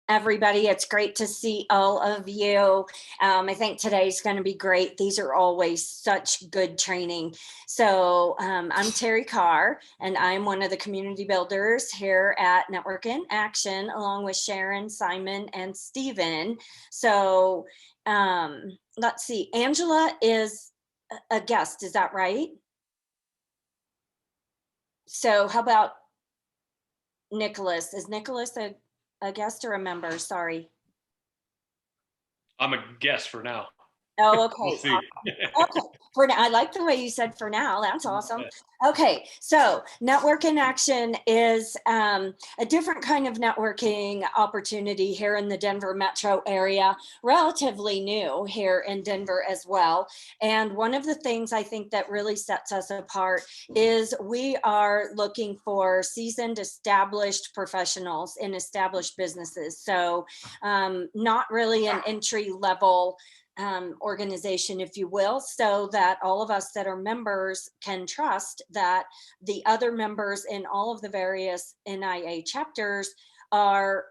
everybody. It's great to see all of you. I think today's going to be great. These are always such good training. So I'm Terry Carr, and I'm one of the community builders here at Network in Action, along with Sharon, Simon, and Stephen. So let's see, Angela is a guest, is that right? So how about Nicholas? Is Nicholas a guest or a member? Sorry. I'm a guest for now. Oh, okay. We'll see. Okay. For now, I like the way you said for now. That's awesome. Okay. So Network in Action is a different kind of networking opportunity here in the Denver metro area, relatively new here in Denver as well. And one of the things I think that really sets us apart is we are looking for seasoned, established professionals in established businesses. So not really an entry level organization, if you will, so that all of us that are members can trust that the other members in all of the various NIA chapters are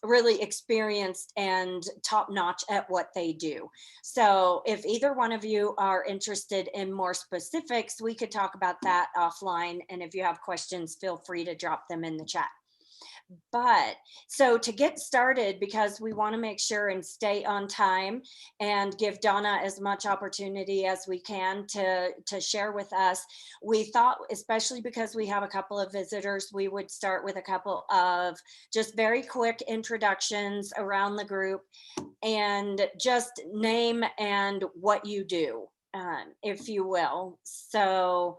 really experienced and top-notch at what they do. So if either one of you are interested in more specifics, we could talk about that offline. And if you have questions, feel free to drop them in the chat. But so to get started, because we want to make sure and stay on time and give Donna as much opportunity as we can to share with us, we thought, especially because we have a couple of visitors, we would start with a couple of just very quick introductions around the group and just name and what you do, if you will. So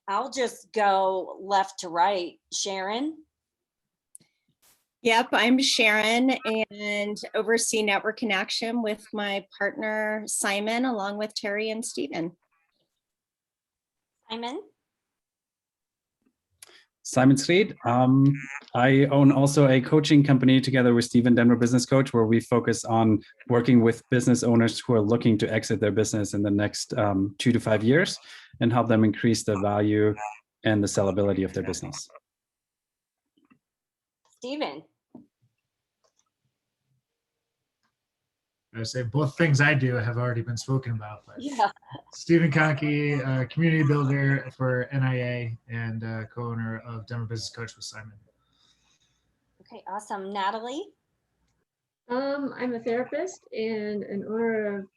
I'll just go left to right. Sharon? Yep, I'm Sharon and oversee Network in Action with my partner, Simon, along with Terry and Stephen. Simon? Simon Sreed. I own also a coaching company together with Stephen, Denver Business Coach, where we focus on working with business owners who are looking to exit their business in the next 2 to 5 years and help them increase the value and the sellability of their business. Stephen? I would say both things I do have already been spoken about. But Yeah. Stephen Conkey, community builder for NIA and co-owner of Denver Business Coach with Simon. Okay, awesome. Natalie? I'm a therapist and an owner of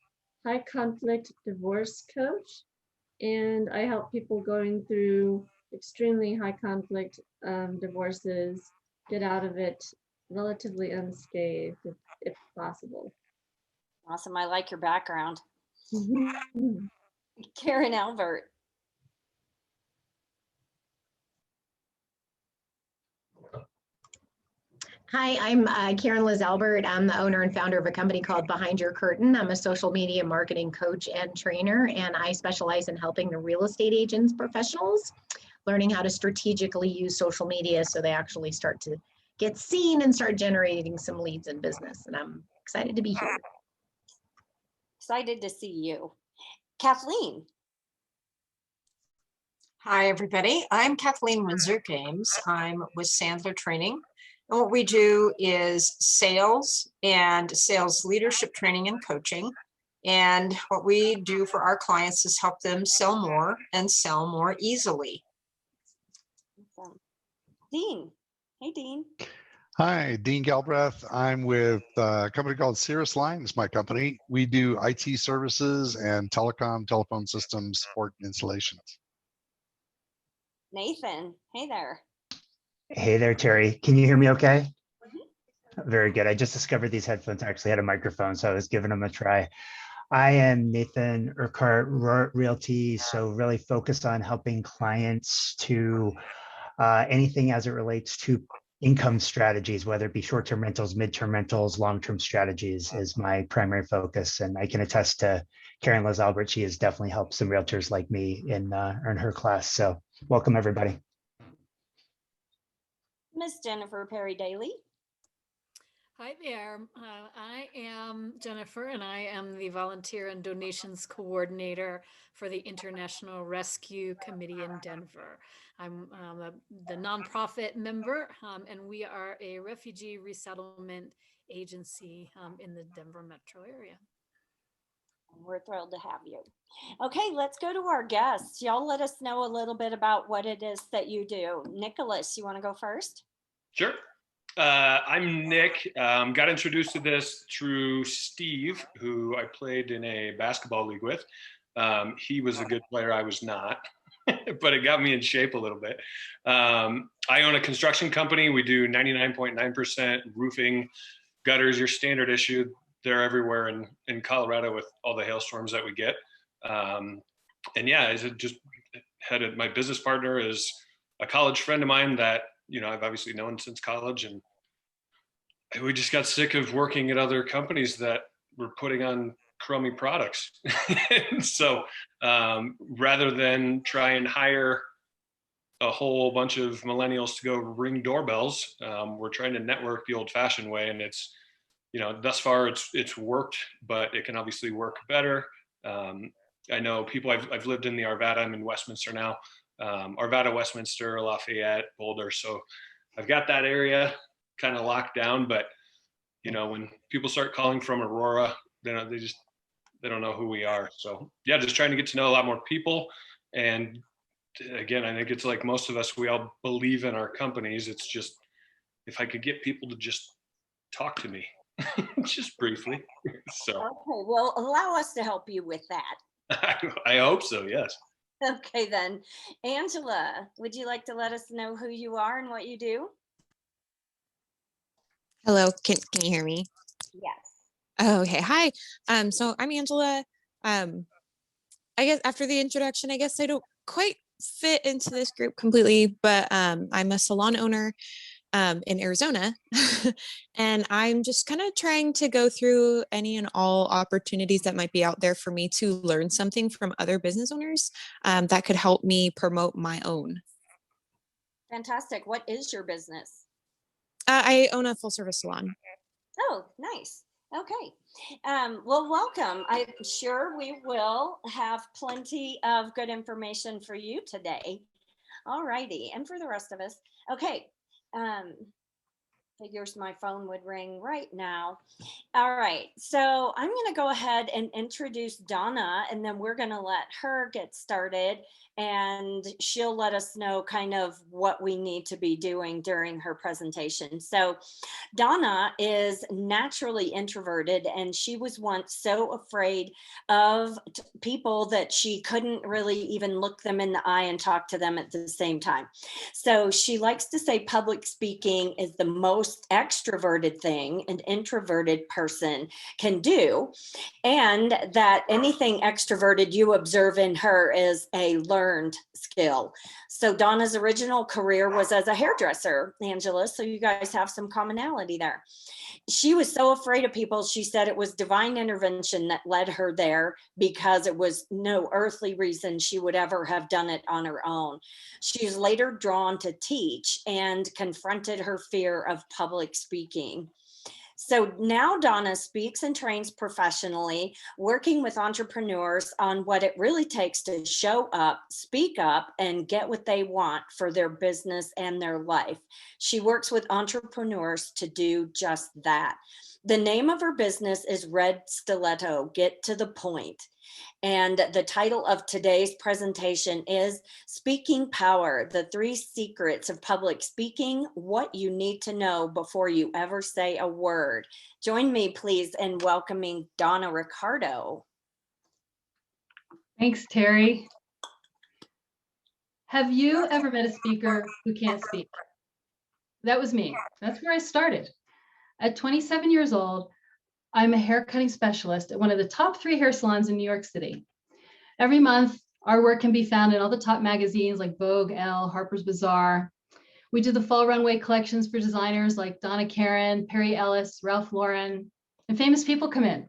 High Conflict Divorce Coach, and I help people going through extremely high conflict divorces get out of it relatively unscathed, if possible. Awesome. I like your background. Karen Albert. Hi, I'm Karen Liz Albert. I'm the owner and founder of a company called Behind Your Curtain. I'm a social media marketing coach and trainer, and I specialize in helping the real estate agents professionals learning how to strategically use social media so they actually start to get seen and start generating some leads in business. And I'm excited to be here. Excited to see you. Kathleen. Hi, everybody. I'm Kathleen Windsor-Games. I'm with Sandler Training. And what we do is sales and sales leadership training and coaching. And what we do for our clients is help them sell more and sell more easily. Awesome. Dean. Hey, Dean. Hi, Dean Galbraith. I'm with a company called Cirrus Line. It's my company. We do IT services and telephone system support and installations. Nathan. Hey there. Hey there, Terry. Can you hear me okay? Very good. I just discovered these headphones actually had a microphone, so I was giving them a try. I am Nathan Urquhart, Realty, so really focused on helping clients to anything as it relates to income strategies, whether it be short-term rentals, mid-term rentals, long-term strategies is my primary focus. And I can attest to Karen Liz Albert. She has definitely helped some realtors like me in her class. So welcome, everybody. Miss Jennifer Perry Daly. Hi there. I am Jennifer, and I am the volunteer and donations coordinator for the International Rescue Committee in Denver. I'm the nonprofit member, and we are a refugee resettlement agency in the Denver metro area. We're thrilled to have you. Okay, let's go to our guests. Y'all let us know a little bit about what it is that you do. Nicholas, you want to go first? Sure. I'm Nick. Got introduced to this through Steve, who I played in a basketball league with. He was a good player. I was not, but it got me in shape a little bit. I own a construction company. We do 99.9% roofing, gutters, your standard issue. They're everywhere in Colorado with all the hailstorms that we get. And yeah, my business partner is a college friend of mine that, I've obviously known since college, and we just got sick of working at other companies that were putting on crummy products. So rather than try and hire a whole bunch of millennials to go ring doorbells, we're trying to network the old fashioned way. And it's, thus far it's worked, but it can obviously work better. I know people, I've lived in the Arvada. I'm in Westminster now. Arvada, Westminster, Lafayette, Boulder. So I've got that area kind of locked down, but when people start calling from Aurora, they don't know who we are. So yeah, just trying to get to know a lot more people. And again, I think it's like most of us, we all believe in our companies. It's just, if I could get people to just talk to me, just briefly. So Okay, well, allow us to help you with that. I hope so, yes. Okay, then. Angela, would you like to let us know who you are and what you do? Hello, can you hear me? Yes. Oh, okay. Hi. So I'm Angela. I guess after the introduction, I guess I don't quite fit into this group completely, but I'm a salon owner in Arizona. And I'm just kind of trying to go through any and all opportunities that might be out there for me to learn something from other business owners that could help me promote my own. Fantastic. What is your business? I own a full service salon. Oh, nice. Okay. Well, welcome. I'm sure we will have plenty of good information for you today. All righty. And for the rest of us. Okay. Figures my phone would ring right now. All right, so I'm going to go ahead and introduce Donna, and then we're going to let her get started, and she'll let us know kind of what we need to be doing during her presentation. So Donna is naturally introverted, and she was once so afraid of people that she couldn't really even look them in the eye and talk to them at the same time. So she likes to say public speaking is the most extroverted thing an introverted person can do, and that anything extroverted you observe in her is a learned skill. So Donna's original career was as a hairdresser, Angela, so you guys have some commonality there. She was so afraid of people, she said it was divine intervention that led her there, because it was no earthly reason she would ever have done it on her own. She was later drawn to teach and confronted her fear of public speaking. So now Donna speaks and trains professionally, working with entrepreneurs on what it really takes to show up, speak up, and get what they want for their business and their life. She works with entrepreneurs to do just that. The name of her business is Red Stiletto, Get to the Point. And the title of today's presentation is Speaking Power, the 3 Secrets of Public Speaking, What You Need to Know Before You Ever Say a Word. Join me, please, in welcoming Donna Riccardo. Thanks, Terry. Have you ever met a speaker who can't speak? That was me. That's where I started. At 27 years old, I'm a haircutting specialist at one of the top 3 hair salons in New York City. Every month, our work can be found in all the top magazines like Vogue, Elle, Harper's Bazaar. We do the fall runway collections for designers like Donna Karan, Perry Ellis, Ralph Lauren, and famous people come in.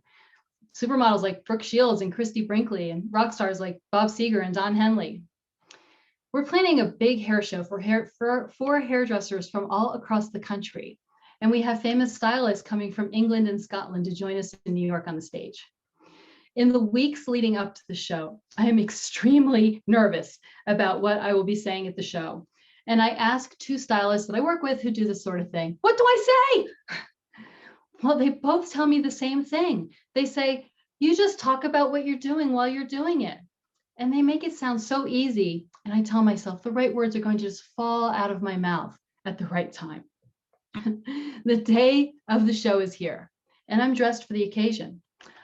Supermodels like Brooke Shields and Christy Brinkley, and rock stars like Bob Seger and Don Henley. We're planning a big hair show for hairdressers from all across the country. And we have famous stylists coming from England and Scotland to join us in New York on the stage. In the weeks leading up to the show, I am extremely nervous about what I will be saying at the show. And I ask two stylists that I work with who do this sort of thing, what do I say? Well, they both tell me the same thing. They say, you just talk about what you're doing while you're doing it. And they make it sound so easy. And I tell myself the right words are going to just fall out of my mouth at the right time. The day of the show is here, and I'm dressed for the occasion.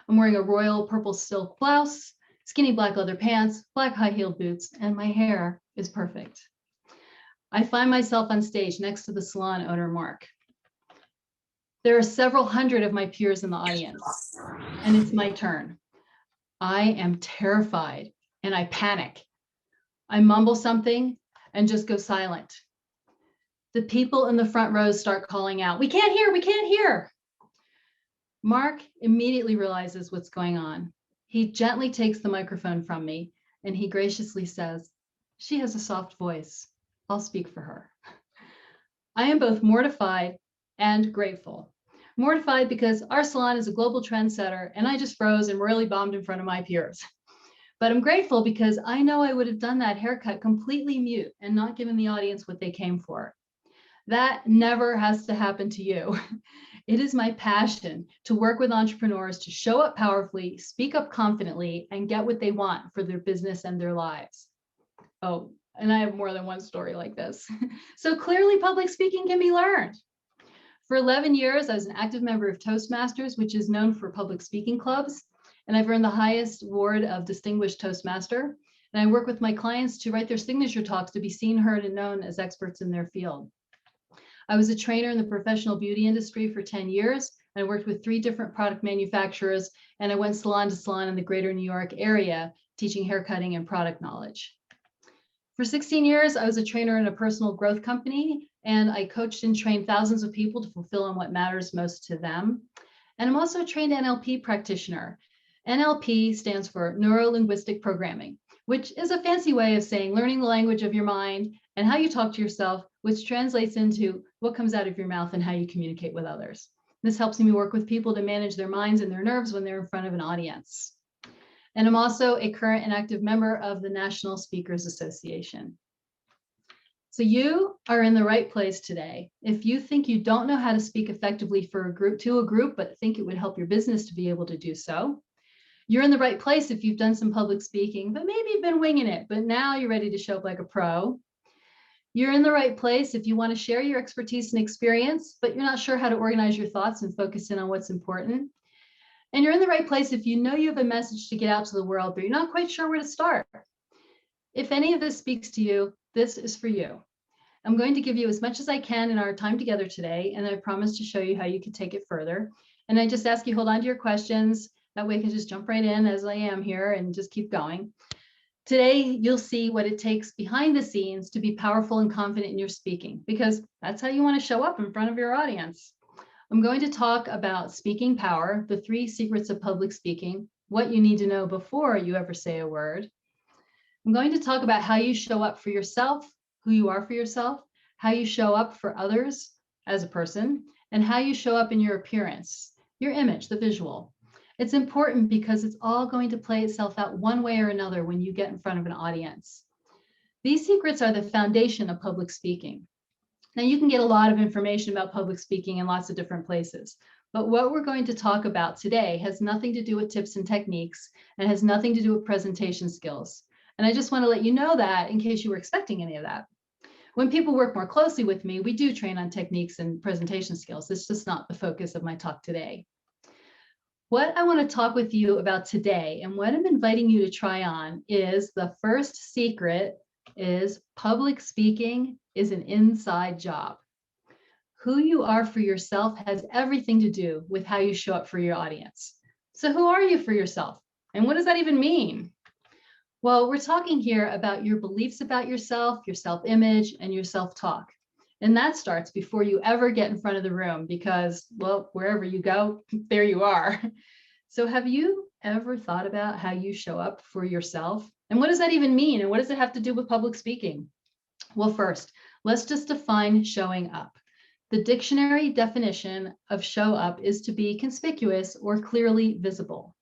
I'm wearing a royal purple silk blouse, skinny black leather pants, black high-heeled boots, and my hair is perfect. I find myself on stage next to the salon owner, Mark. There are several hundred of my peers in the audience, and it's my turn. I am terrified and I panic. I mumble something and just go silent. The people in the front rows start calling out, we can't hear, we can't hear. Mark immediately realizes what's going on. He gently takes the microphone from me and he graciously says, she has a soft voice. I'll speak for her. I am both mortified and grateful. Mortified because our salon is a global trendsetter and I just froze and royally bombed in front of my peers. But I'm grateful because I know I would have done that haircut completely mute and not given the audience what they came for. That never has to happen to you. It is my passion to work with entrepreneurs to show up powerfully, speak up confidently, and get what they want for their business and their lives. Oh, and I have more than one story like this. So clearly public speaking can be learned. For 11 years, I was an active member of Toastmasters, which is known for public speaking clubs. And I've earned the highest award of Distinguished Toastmaster. And I work with my clients to write their signature talks to be seen, heard, and known as experts in their field. I was a trainer in the professional beauty industry for 10 years. I worked with 3 different product manufacturers, and I went salon to salon in the greater New York area, teaching haircutting and product knowledge. For 16 years, I was a trainer in a personal growth company, and I coached and trained thousands of people to fulfill on what matters most to them. And I'm also a trained NLP practitioner. NLP stands for Neuro-Linguistic Programming, which is a fancy way of saying learning the language of your mind and how you talk to yourself, which translates into what comes out of your mouth and how you communicate with others. This helps me work with people to manage their minds and their nerves when they're in front of an audience. And I'm also a current and active member of the National Speakers Association. So you are in the right place today. If you think you don't know how to speak effectively for a group, but think it would help your business to be able to do so, you're in the right place if you've done some public speaking, but maybe you've been winging it, but now you're ready to show up like a pro. You're in the right place if you want to share your expertise and experience, but you're not sure how to organize your thoughts and focus in on what's important. And you're in the right place if you know you have a message to get out to the world, but you're not quite sure where to start. If any of this speaks to you, this is for you. I'm going to give you as much as I can in our time together today, and I promise to show you how you can take it further. And I just ask you hold on to your questions. That way I can just jump right in as I am here and just keep going. Today, you'll see what it takes behind the scenes to be powerful and confident in your speaking, because that's how you want to show up in front of your audience. I'm going to talk about speaking power, the 3 secrets of public speaking, what you need to know before you ever say a word. I'm going to talk about how you show up for yourself, who you are for yourself, how you show up for others as a person, and how you show up in your appearance, your image, the visual. It's important because it's all going to play itself out one way or another when you get in front of an audience. These secrets are the foundation of public speaking. Now, you can get a lot of information about public speaking in lots of different places, but what we're going to talk about today has nothing to do with tips and techniques and has nothing to do with presentation skills. And I just want to let you know that in case you were expecting any of that. When people work more closely with me, we do train on techniques and presentation skills. It's just not the focus of my talk today. What I want to talk with you about today and what I'm inviting you to try on is the first secret is public speaking is an inside job. Who you are for yourself has everything to do with how you show up for your audience. So who are you for yourself? And what does that even mean? Well, we're talking here about your beliefs about yourself, your self-image, and your self-talk. And that starts before you ever get in front of the room because, well, wherever you go, there you are. So have you ever thought about how you show up for yourself? And what does that even mean? And what does it have to do with public speaking? Well, first, let's just define showing up. The dictionary definition of show up is to be conspicuous or clearly visible.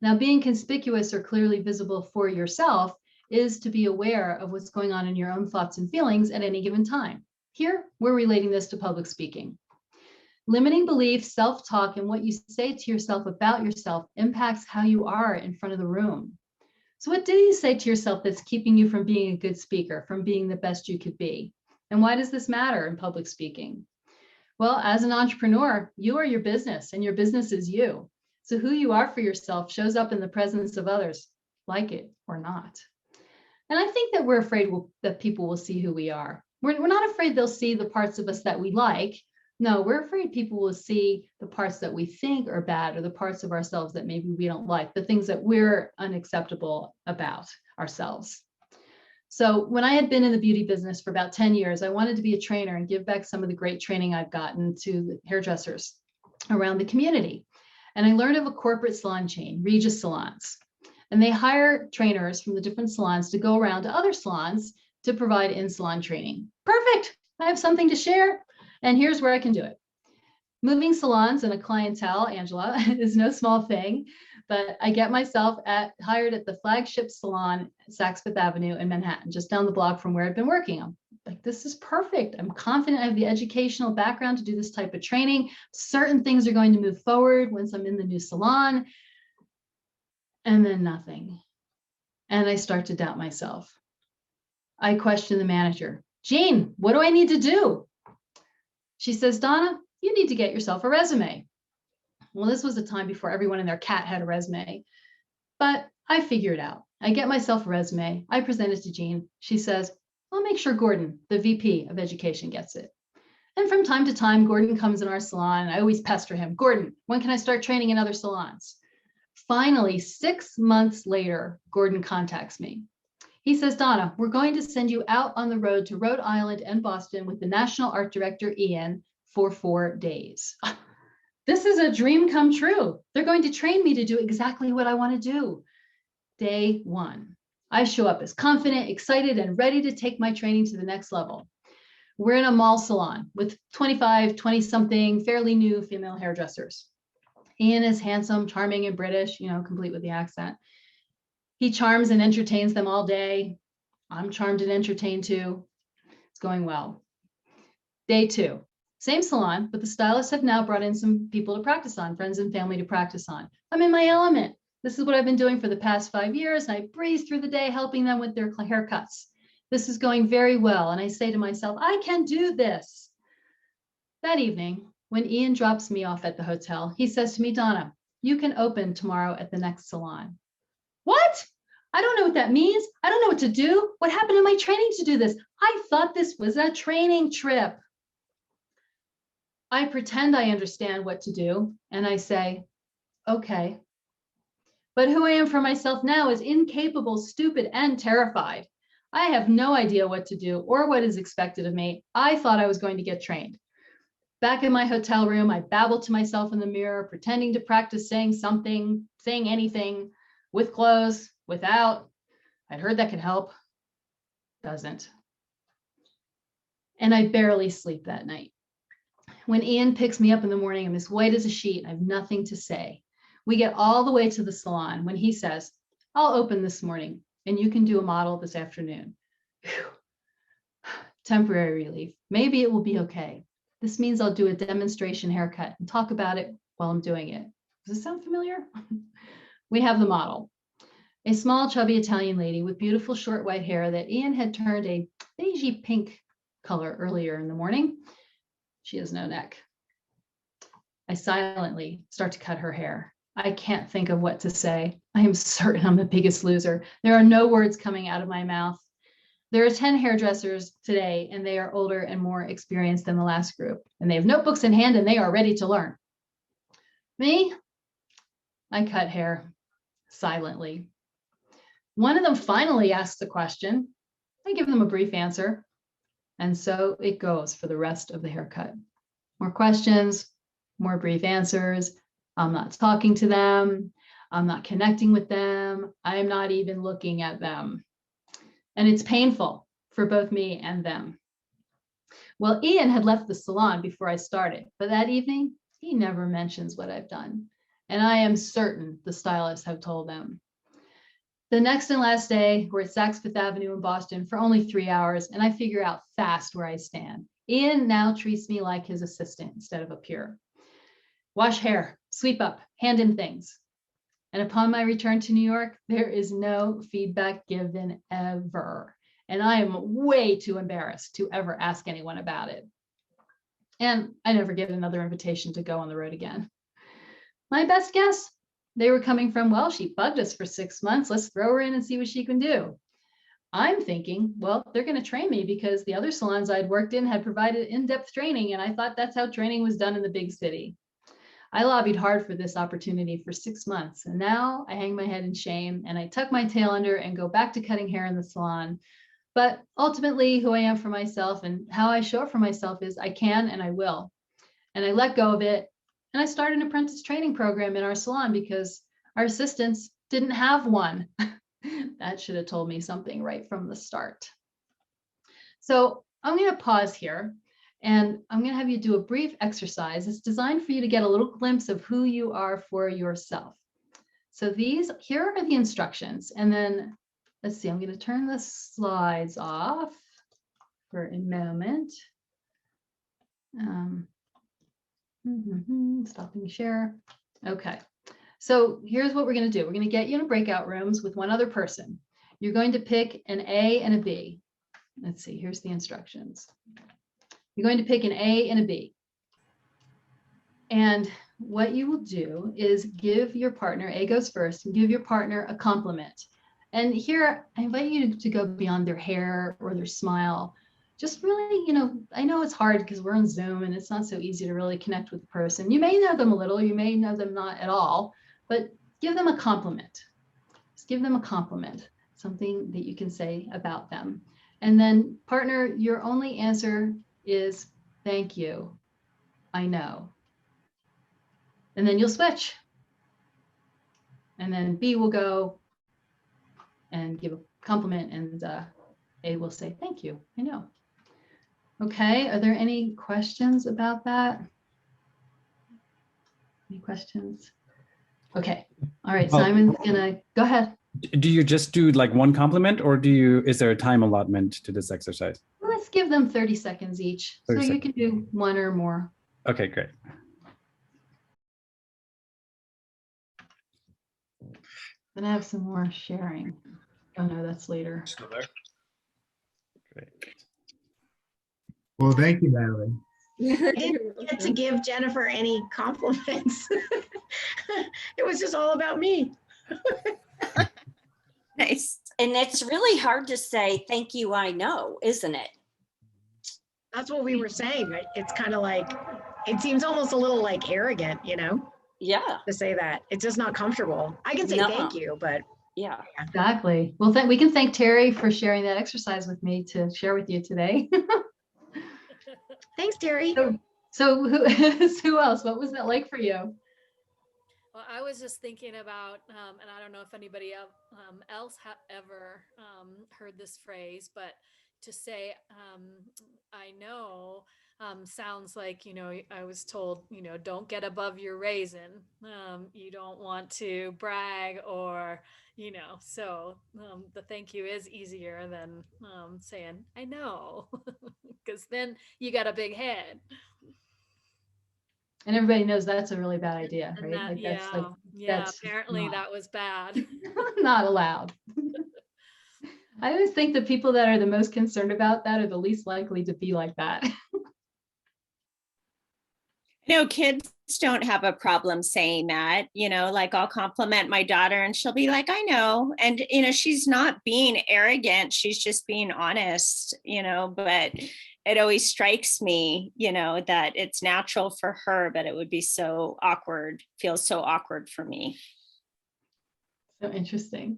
Now, being conspicuous or clearly visible for yourself is to be aware of what's going on in your own thoughts and feelings at any given time. Here, we're relating this to public speaking. Limiting beliefs, self-talk, and what you say to yourself about yourself impacts how you are in front of the room. So what do you say to yourself that's keeping you from being a good speaker, from being the best you could be? And why does this matter in public speaking? Well, as an entrepreneur, you are your business and your business is you. So who you are for yourself shows up in the presence of others, like it or not. And I think that we're afraid that people will see who we are. We're not afraid they'll see the parts of us that we like. No, we're afraid people will see the parts that we think are bad or the parts of ourselves that maybe we don't like, the things that we're unacceptable about ourselves. So when I had been in the beauty business for about 10 years, I wanted to be a trainer and give back some of the great training I've gotten to the hairdressers around the community. And I learned of a corporate salon chain, Regis Salons. And they hire trainers from the different salons to go around to other salons to provide in-salon training. Perfect. I have something to share. And here's where I can do it. Moving salons and a clientele, Angela, is no small thing, but I get myself hired at the flagship salon, Saks Fifth Avenue in Manhattan, just down the block from where I've been working. I'm like, this is perfect. I'm confident I have the educational background to do this type of training. Certain things are going to move forward once I'm in the new salon. And then nothing. And I start to doubt myself. I question the manager. Jean, what do I need to do? She says, Donna, you need to get yourself a resume. Well, this was a time before everyone and their cat had a resume, but I figure it out. I get myself a resume. I present it to Jean. She says, I'll make sure Gordon, the VP of education, gets it. And from time to time, Gordon comes in our salon. And I always pester him. Gordon, when can I start training in other salons? Finally, 6 months later, Gordon contacts me. He says, Donna, we're going to send you out on the road to Rhode Island and Boston with the National Art Director, Ian, for 4 days. This is a dream come true. They're going to train me to do exactly what I want to do. Day 1, I show up as confident, excited, and ready to take my training to the next level. We're in a mall salon with 25, 20-something, fairly new female hairdressers. Ian is handsome, charming, and British, complete with the accent. He charms and entertains them all day. I'm charmed and entertained too. It's going well. Day 2, same salon, but the stylists have now brought in some people to practice on, friends and family to practice on. I'm in my element. This is what I've been doing for the past 5 years. And I breeze through the day helping them with their haircuts. This is going very well. And I say to myself, I can do this. That evening, when Ian drops me off at the hotel, he says to me, Donna, you can open tomorrow at the next salon. What? I don't know what that means. I don't know what to do. What happened in my training to do this? I thought this was a training trip. I pretend I understand what to do, and I say, okay. But who I am for myself now is incapable, stupid, and terrified. I have no idea what to do or what is expected of me. I thought I was going to get trained. Back in my hotel room, I babble to myself in the mirror, pretending to practice saying something, saying anything, with clothes, without. I'd heard that could help. Doesn't. And I barely sleep that night. When Ian picks me up in the morning, I'm as white as a sheet. I have nothing to say. We get all the way to the salon when he says, I'll open this morning and you can do a model this afternoon. Whew. Temporary relief. Maybe it will be okay. This means I'll do a demonstration haircut and talk about it while I'm doing it. Does this sound familiar? We have the model. A small, chubby Italian lady with beautiful short white hair that Ian had turned a beigey pink color earlier in the morning. She has no neck. I silently start to cut her hair. I can't think of what to say. I am certain I'm the biggest loser. There are no words coming out of my mouth. There are 10 hairdressers today, and they are older and more experienced than the last group. And they have notebooks in hand, and they are ready to learn. Me? I cut hair silently. One of them finally asks a question. I give them a brief answer. And so it goes for the rest of the haircut. More questions, more brief answers. I'm not talking to them. I'm not connecting with them. I'm not even looking at them. And it's painful for both me and them. Well, Ian had left the salon before I started, but that evening, he never mentions what I've done. And I am certain the stylists have told them. The next and last day, we're at Saks Fifth Avenue in Boston for only 3 hours, and I figure out fast where I stand. Ian now treats me like his assistant instead of a peer. Wash hair, sweep up, hand in things. And upon my return to New York, there is no feedback given ever. And I am way too embarrassed to ever ask anyone about it. And I never get another invitation to go on the road again. My best guess, they were coming from, well, she bugged us for 6 months. Let's throw her in and see what she can do. I'm thinking, well, they're going to train me because the other salons I'd worked in had provided in-depth training. And I thought that's how training was done in the big city. I lobbied hard for this opportunity for 6 months. And now I hang my head in shame and I tuck my tail under and go back to cutting hair in the salon. But ultimately, who I am for myself and how I show up for myself is I can and I will. And I let go of it. And I started an apprentice training program in our salon because our assistants didn't have one. That should have told me something right from the start. So I'm going to pause here and I'm going to have you do a brief exercise. It's designed for you to get a little glimpse of who you are for yourself. So here are the instructions. And then let's see, I'm going to turn the slides off for a moment. Stopping share. Okay. So here's what we're going to do. We're going to get you in breakout rooms with one other person. You're going to pick an A and a B. Let's see, here's the instructions. You're going to pick an A and a B. And what you will do is give your partner, A goes first, and give your partner a compliment. And here, I invite you to go beyond their hair or their smile. Just really, I know it's hard because we're on Zoom and it's not so easy to really connect with the person. You may know them a little, you may know them not at all, but give them a compliment. Just give them a compliment, something that you can say about them. And then partner, your only answer is thank you. I know. And then you'll switch. And then B will go and give a compliment and A will say thank you. I know. Okay, are there any questions about that? Any questions? Okay, all right, Simon's gonna, go ahead. Do you just do like one compliment or is there a time allotment to this exercise? Let's give them 30 seconds each. So 30 you can do one or more. Okay, great. Then I have some more sharing. Oh no, that's later. Still there? Great. Well, thank you, Natalie. I didn't get to give Jennifer any compliments. It was just all about me. Nice. And it's really hard to say, thank you, I know, isn't it? That's what we were saying. Right? It's kind of like, it seems almost a little like arrogant, Yeah. to say that. It's just not comfortable. I can say thank you, but yeah. Exactly. Well, we can thank Terry for sharing that exercise with me to share with you today. Thanks, Terry. So who else? What was that like for you? Well, I was just thinking about, and I don't know if anybody else ever heard this phrase, but to say, I know, sounds like, I was told, don't get above your raisin. You don't want to brag or, so the thank you is easier than saying, I know, because then you got a big head. And everybody knows that's a really bad idea, And right? that, That's apparently not, that was bad. not allowed. I always think the people that are the most concerned about that are the least likely to be like that. Kids don't have a problem saying that, like I'll compliment my daughter and she'll be like, I know. And, she's not being arrogant. She's just being honest, but it always strikes me, that it's natural for her, but it would be so awkward, feels so awkward for me. So interesting.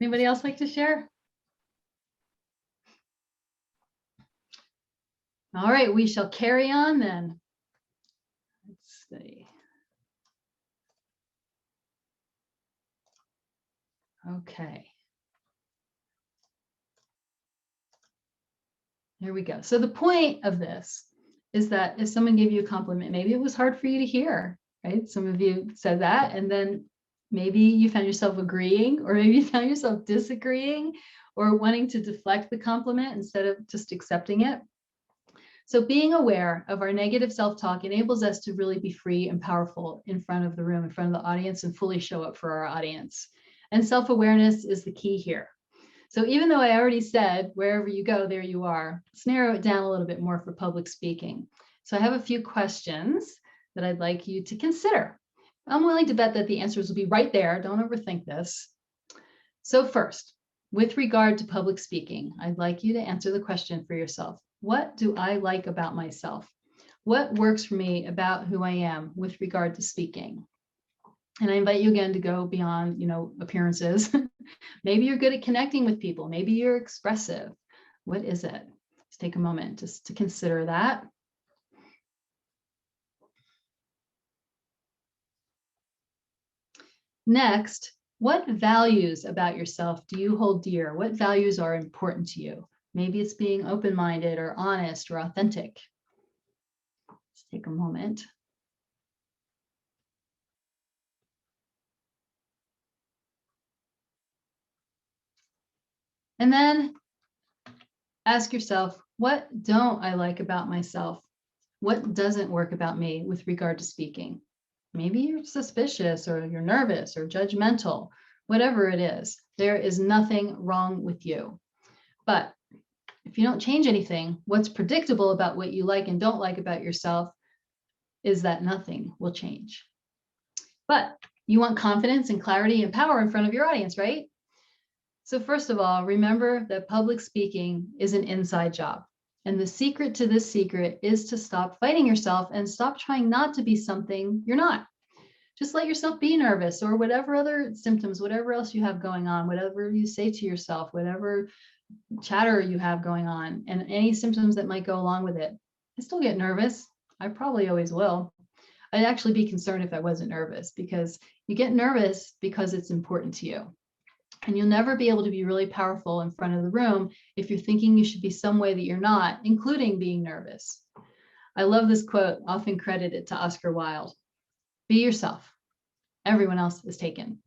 Anybody else like to share? All right, we shall carry on then. Let's see. Okay. There we go. So the point of this is that if someone gave you a compliment, maybe it was hard for you to hear, right? Some of you said that, and then maybe you found yourself agreeing, or maybe you found yourself disagreeing, or wanting to deflect the compliment instead of just accepting it. So being aware of our negative self-talk enables us to really be free and powerful in front of the room, in front of the audience, and fully show up for our audience. And self-awareness is the key here. So even though I already said, wherever you go, there you are, let's narrow it down a little bit more for public speaking. So I have a few questions that I'd like you to consider. I'm willing to bet that the answers will be right there. Don't overthink this. So first, with regard to public speaking, I'd like you to answer the question for yourself. What do I like about myself? What works for me about who I am with regard to speaking? And I invite you again to go beyond, appearances. Maybe you're good at connecting with people. Maybe you're expressive. What is it? Let's take a moment just to consider that. Next, what values about yourself do you hold dear? What values are important to you? Maybe it's being open-minded or honest or authentic. Let's take a moment. And then ask yourself, what don't I like about myself? What doesn't work about me with regard to speaking? Maybe you're suspicious or you're nervous or judgmental, whatever it is. There is nothing wrong with you. But if you don't change anything, what's predictable about what you like and don't like about yourself is that nothing will change. But you want confidence and clarity and power in front of your audience, right? So first of all, remember that public speaking is an inside job. And the secret to this secret is to stop fighting yourself and stop trying not to be something you're not. Just let yourself be nervous or whatever other symptoms, whatever else you have going on, whatever you say to yourself, whatever chatter you have going on, and any symptoms that might go along with it. I still get nervous. I probably always will. I'd actually be concerned if I wasn't nervous, because you get nervous because it's important to you. And you'll never be able to be really powerful in front of the room if you're thinking you should be some way that you're not, including being nervous. I love this quote, often credited to Oscar Wilde. Be yourself. Everyone else is taken.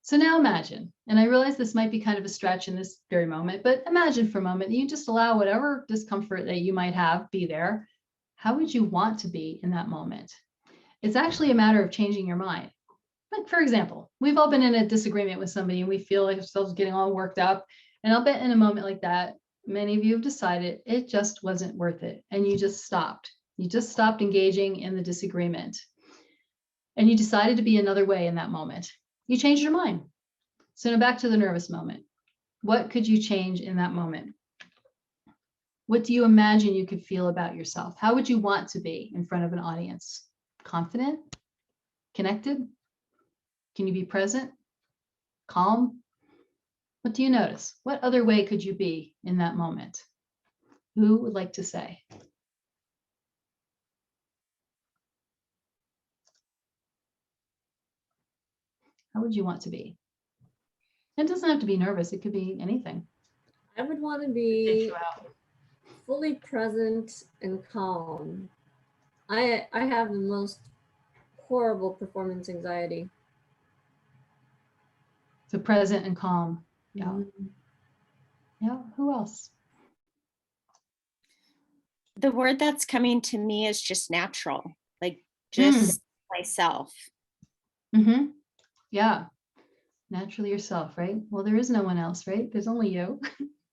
So now imagine, and I realize this might be kind of a stretch in this very moment, but imagine for a moment that you just allow whatever discomfort that you might have be there. How would you want to be in that moment? It's actually a matter of changing your mind. Like, for example, we've all been in a disagreement with somebody and we feel like ourselves getting all worked up. And I'll bet in a moment like that, many of you have decided it just wasn't worth it. And you just stopped. You just stopped engaging in the disagreement. And you decided to be another way in that moment. You changed your mind. So now back to the nervous moment. What could you change in that moment? What do you imagine you could feel about yourself? How would you want to be in front of an audience? Confident? Connected? Can you be present? Calm? What do you notice? What other way could you be in that moment? Who would like to say? How would you want to be? It doesn't have to be nervous. It could be anything. I would want to be fully present and calm. I have the most horrible performance anxiety. So present and calm. Yeah. Mm-hmm. Yeah. Who else? The word that's coming to me is just natural, like just myself. Mm-hmm. Yeah. Naturally yourself, right? Well, there is no one else, right? There's only you.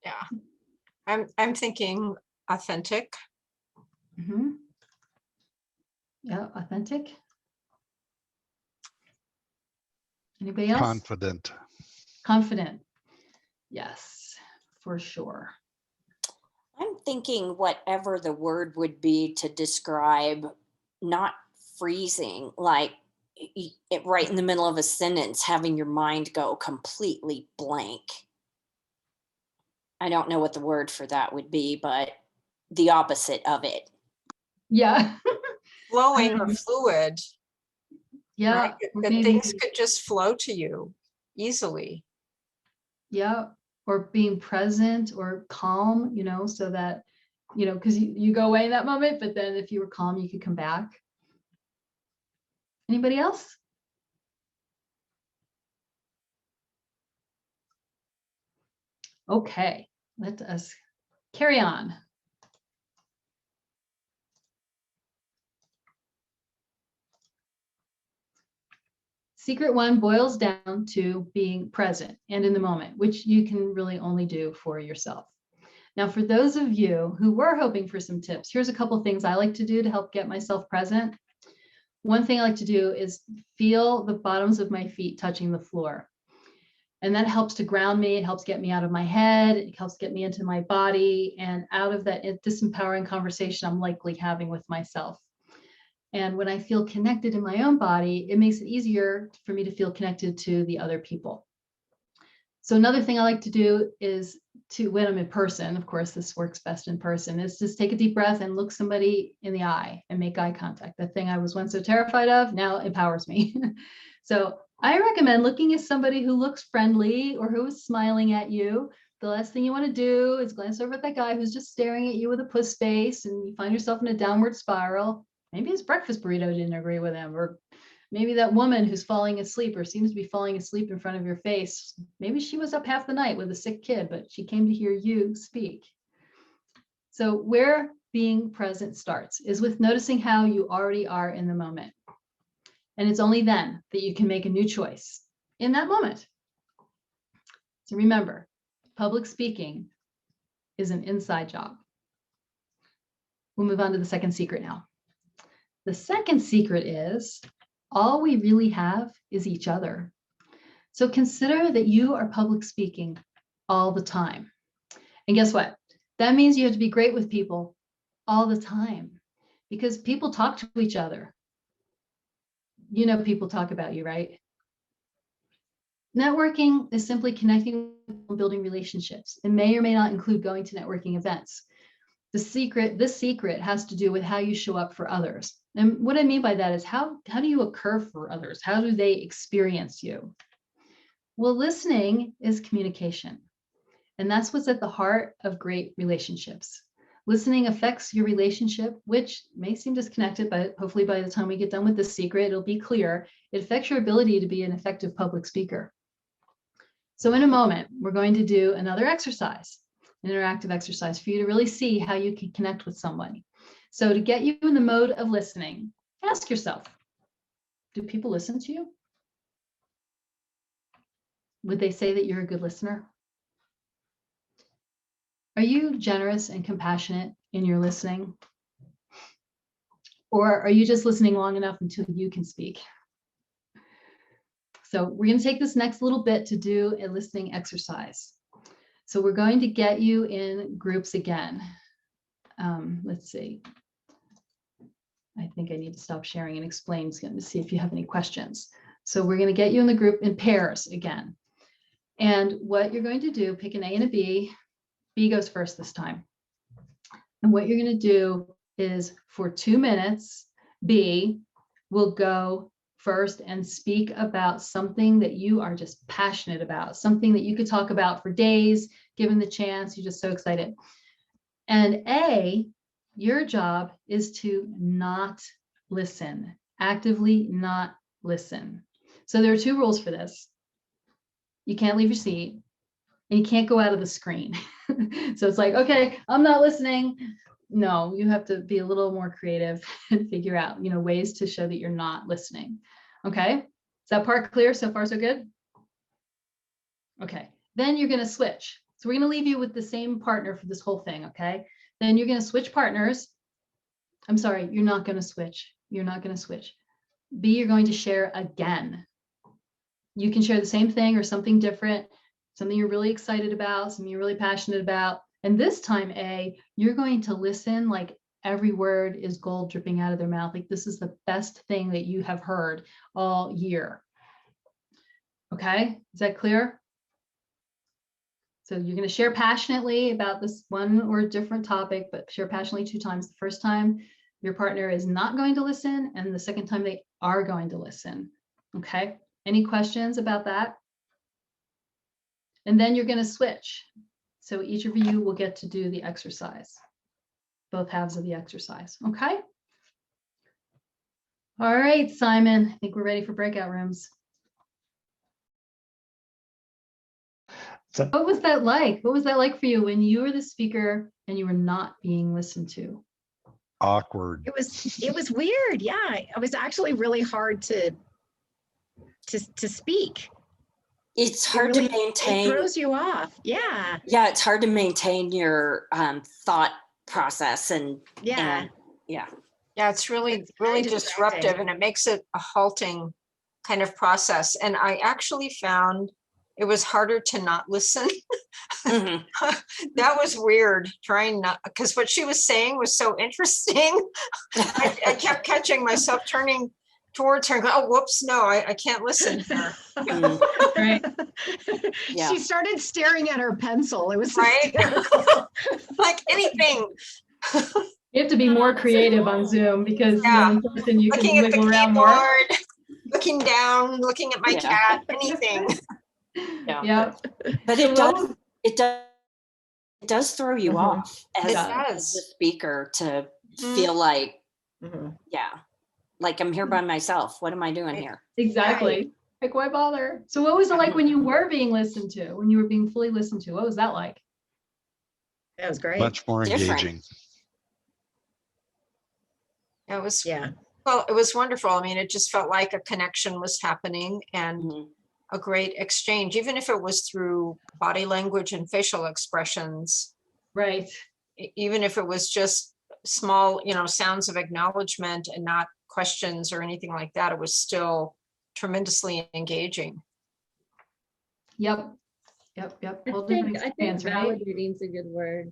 Yeah. I'm thinking authentic. Mm-hmm. Yeah, authentic. Anybody else? Confident. Confident. Yes, for sure. I'm thinking whatever the word would be to describe not freezing, like it right in the middle of a sentence, having your mind go completely blank. I don't know what the word for that would be, but the opposite of it. Yeah. Flowing or fluid. Yeah. Right? That things could just flow to you easily. Yeah. or being present or calm, you know, so that, you know, because you go away in that moment, but then if you were calm, you could come back. Anybody else? Okay, let us carry on. Secret one boils down to being present and in the moment, which you can really only do for yourself. Now, for those of you who were hoping for some tips, here's a couple of things I like to do to help get myself present. One thing I like to do is feel the bottoms of my feet touching the floor. And that helps to ground me. It helps get me out of my head. It helps get me into my body and out of that disempowering conversation I'm likely having with myself. And when I feel connected in my own body, it makes it easier for me to feel connected to the other people. So another thing I like to do is when I'm in person, of course, this works best in person, is just take a deep breath and look somebody in the eye and make eye contact. That thing I was once so terrified of now empowers me. So I recommend looking at somebody who looks friendly or who is smiling at you. The last thing you want to do is glance over at that guy who's just staring at you with a puss face and you find yourself in a downward spiral. Maybe his breakfast burrito didn't agree with him, or maybe that woman who's falling asleep or seems to be falling asleep in front of your face. Maybe she was up half the night with a sick kid, but she came to hear you speak. So where being present starts is with noticing how you already are in the moment. And it's only then that you can make a new choice in that moment. So remember, public speaking is an inside job. We'll move on to the second secret now. The second secret is all we really have is each other. So consider that you are public speaking all the time. And guess what? That means you have to be great with people all the time because people talk to each other. You know, people talk about you, right? Networking is simply connecting and building relationships. It may or may not include going to networking events. This secret has to do with how you show up for others. And what I mean by that is how do you occur for others? How do they experience you? Well, listening is communication. And that's what's at the heart of great relationships. Listening affects your relationship, which may seem disconnected, but hopefully by the time we get done with this secret, it'll be clear. It affects your ability to be an effective public speaker. So in a moment, we're going to do another exercise, an interactive exercise for you to really see how you can connect with somebody. So to get you in the mode of listening, ask yourself, do people listen to you? Would they say that you're a good listener? Are you generous and compassionate in your listening? Or are you just listening long enough until you can speak? So we're going to take this next little bit to do a listening exercise. So we're going to get you in groups again. Let's see. I think I need to stop sharing and explain to see if you have any questions. So we're going to get you in the group in pairs again. And what you're going to do, pick an A and a B. B goes first this time. And what you're going to do is for 2 minutes, B will go first and speak about something that you are just passionate about, something that you could talk about for days, given the chance, you're just so excited. And A, your job is to not listen, actively not listen. So there are 2 rules for this. You can't leave your seat and you can't go out of the screen. So it's like, okay, I'm not listening. No, you have to be a little more creative and figure out, ways to show that you're not listening. Okay, is that part clear? So far, so good? Okay, then you're going to switch. So we're going to leave you with the same partner for this whole thing, okay? Then you're going to switch partners. I'm sorry, you're not going to switch. You're not going to switch. B, you're going to share again. You can share the same thing or something different, something you're really excited about, something you're really passionate about. And this time, A, you're going to listen like every word is gold dripping out of their mouth. Like this is the best thing that you have heard all year. Okay, is that clear? So you're going to share passionately about this one or different topic, but share passionately 2 times. The first time your partner is not going to listen, and the second time they are going to listen. Okay, any questions about that? And then you're going to switch. So each of you will get to do the exercise, both halves of the exercise. Okay. All right, Simon, I think we're ready for breakout rooms. So, What was that like? What was that like for you when you were the speaker and you were not being listened to? Awkward. It was weird. Yeah, it was actually really hard to speak. It's hard to It maintain. throws you off. Yeah. Yeah, it's hard to maintain your thought process and Yeah. yeah. Yeah, it's really It's very disruptive, distracting. and it makes it a halting kind of process. And I actually found it was harder to not listen. Mhm. That was weird, trying not, because what she was saying was so interesting. I kept catching myself turning towards her and go, oh, whoops, no, I can't listen here. Right. Yeah. She started staring at her pencil. It was Right? hysterical. Like anything. You have to be more creative on Zoom because you know, in person you Looking can at the wiggle around more. keyboard, looking down, looking at my Yeah. cat, anything. Yeah. Yeah. But So it does throw you off It as does. the speaker to Mhm. feel like, Mhm. yeah, like I'm here by myself. What am I doing here? Exactly. Like, why bother? So what was it like when you were being listened to, when you were being fully listened to? What was that like? That was great. Much more Different. engaging. It was, Yeah. well, it was wonderful. I mean, it just felt like a connection was happening and Mhm. a great exchange, even if it was through body language and facial expressions, Right. even if it was just small, sounds of acknowledgement and not questions or anything like that, it was still tremendously engaging. Yep. Yep. I Whole think different experience, right? validating is a good word.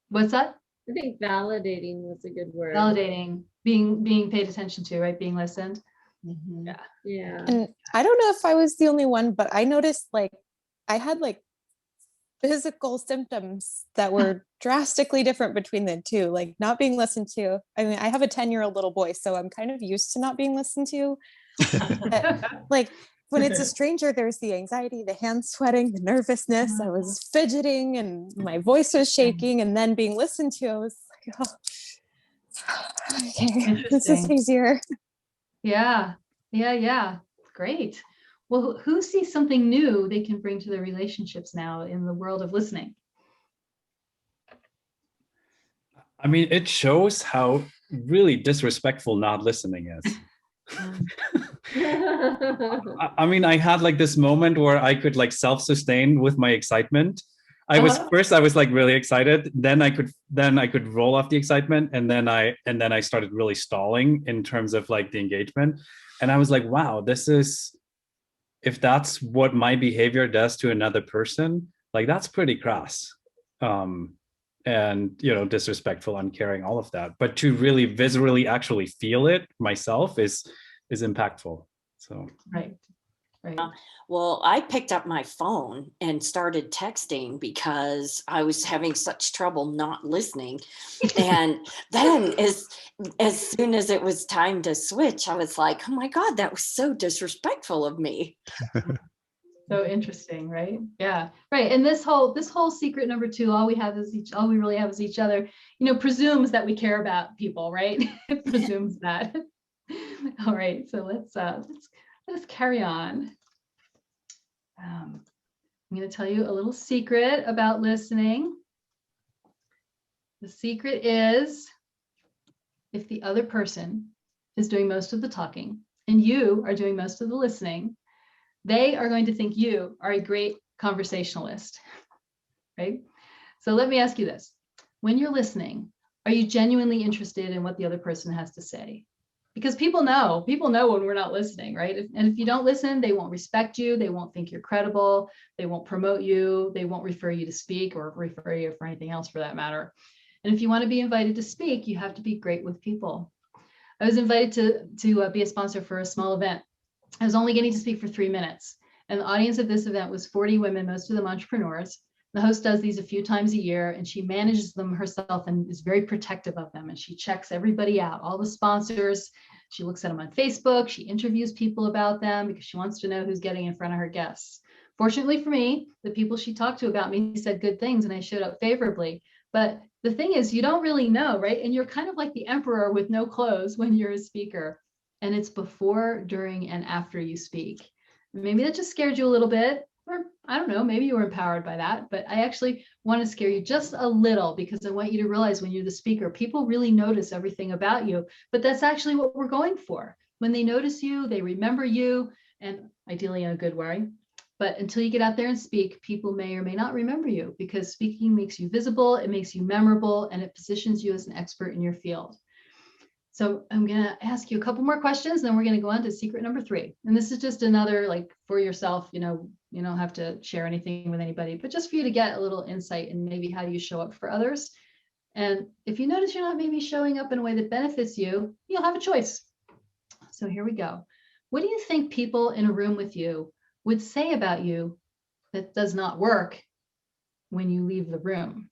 What's that? I think validating was a good word. Validating, being paid attention to, right? Being listened. Mhm. Yeah. Yeah. And I don't know if I was the only one, but I noticed like I had like physical symptoms that were drastically different between the two, like not being listened to. I mean, I have a 10-year-old little boy, so I'm kind of used to not being listened to. Like when it's a stranger, there's the anxiety, the hand sweating, the nervousness. I was fidgeting and my voice was shaking, and then being listened to, I was like, oh, okay, this is Interesting. easier. Yeah. Great. Well, who sees something new they can bring to their relationships now in the world of listening? I mean, it shows how really disrespectful not listening is. I mean, I had like this moment where I could like self-sustain with my excitement. I was like really excited. Then I could roll off the excitement, and then I started really stalling in terms of like the engagement. And I was like, wow, if that's what my behavior does to another person, like that's pretty crass. And disrespectful, uncaring, all of that. But to really viscerally actually feel it myself is impactful. So Right. Well, I picked up my phone and started texting because I was having such trouble not listening. And then as soon as it was time to switch, I was like, oh my God, that was so disrespectful of me. So interesting, right? Yeah, right. And this whole secret number 2, all we really have is each other, presumes that we care about people, right? It presumes that. All right, so let's carry on. I'm going to tell you a little secret about listening. The secret is if the other person is doing most of the talking and you are doing most of the listening, they are going to think you are a great conversationalist, right? So let me ask you this. When you're listening, are you genuinely interested in what the other person has to say? Because people know when we're not listening, right? And if you don't listen, they won't respect you. They won't think you're credible. They won't promote you. They won't refer you to speak or refer you for anything else for that matter. And if you want to be invited to speak, you have to be great with people. I was invited to be a sponsor for a small event. I was only getting to speak for 3 minutes. And the audience of this event was 40 women, most of them entrepreneurs. The host does these a few times a year, and she manages them herself and is very protective of them. And she checks everybody out, all the sponsors. She looks at them on Facebook. She interviews people about them because she wants to know who's getting in front of her guests. Fortunately for me, the people she talked to about me said good things and I showed up favorably. But the thing is, you don't really know, right? And you're kind of like the emperor with no clothes when you're a speaker. And it's before, during, and after you speak. Maybe that just scared you a little bit, or I don't know, maybe you were empowered by that, but I actually want to scare you just a little because I want you to realize when you're the speaker, people really notice everything about you, but that's actually what we're going for. When they notice you, they remember you, and ideally in a good way. But until you get out there and speak, people may or may not remember you because speaking makes you visible, it makes you memorable, and it positions you as an expert in your field. So I'm going to ask you a couple more questions, then we're going to go on to secret number 3. And this is just another, like, for yourself, you don't have to share anything with anybody, but just for you to get a little insight in maybe how you show up for others. And if you notice you're not maybe showing up in a way that benefits you, you'll have a choice. So here we go. What do you think people in a room with you would say about you that does not work when you leave the room?